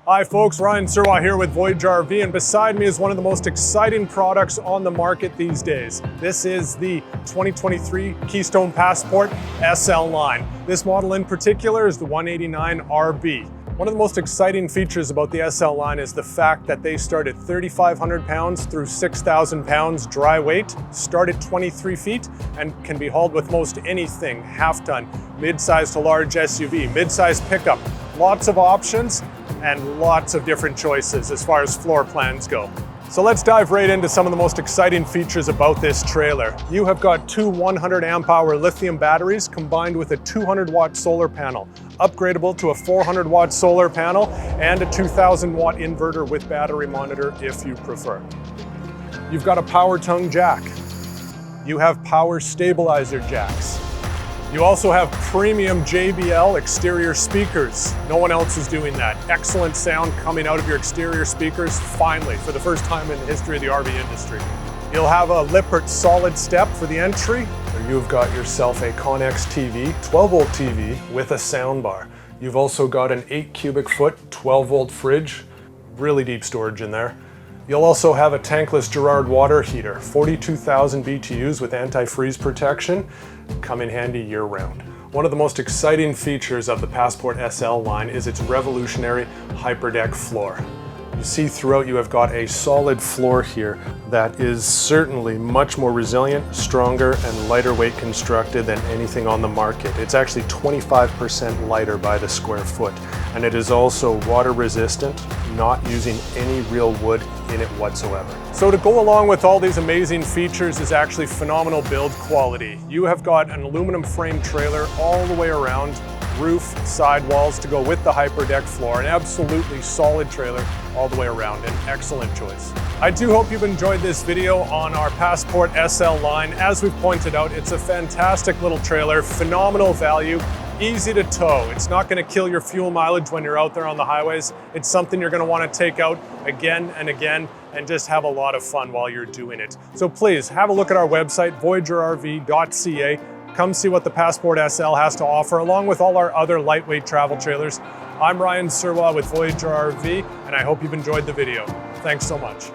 Hi folks, Ryan Surwa here with Voyager RV, and beside me is one of the most exciting products on the market these days. This is the 2023 Keystone Passport SL line. This model in particular is the 189 RB. One of the most exciting features about the SL line is the fact that they start at 3,500 pounds through 6,000 pounds dry weight, start at 23 feet, and can be hauled with most anything, half-ton, mid-size to large SUV, mid-size pickup. Lots of options and lots of different choices as far as floor plans go. So let's dive right into some of the most exciting features about this trailer. You have got two 100 amp hour lithium batteries combined with a 200 watt solar panel, upgradable to a 400 watt solar panel and a 2000 watt inverter with battery monitor if you prefer. You've got a power tongue jack. You have power stabilizer jacks. You also have premium JBL exterior speakers. No one else is doing that. Excellent sound coming out of your exterior speakers, finally, for the first time in the history of the RV industry. You'll have a Lippert Solid Step for the entry. You've got yourself a Conex TV, 12 volt TV with a soundbar. You've also got an 8 cubic foot, 12 volt fridge, really deep storage in there. You'll also have a Tankless Gerard water heater, 42,000 BTUs with anti-freeze protection, come in handy year-round. One of the most exciting features of the Passport SL line is its revolutionary Hyperdeck floor. You see throughout you have got a solid floor here that is certainly much more resilient, stronger, and lighter weight constructed than anything on the market. It's actually 25% lighter by the square foot, and it is also water resistant, not using any real wood in it whatsoever. So to go along with all these amazing features is actually phenomenal build quality. You have got an aluminum frame trailer all the way around, roof, sidewalls to go with the Hyperdeck floor, an absolutely solid trailer all the way around, an excellent choice. I do hope you've enjoyed this video on our Passport SL line. As we've pointed out, it's a fantastic little trailer, phenomenal value, easy to tow. It's not going to kill your fuel mileage when you're out there on the highways. It's something you're going to want to take out again and again and just have a lot of fun while you're doing it. So please have a look at our website, voyagerrv.ca. Come see what the Passport SL has to offer, along with all our other lightweight travel trailers. I'm Ryan Surwa with Voyager RV, and I hope you've enjoyed the video. Thanks so much.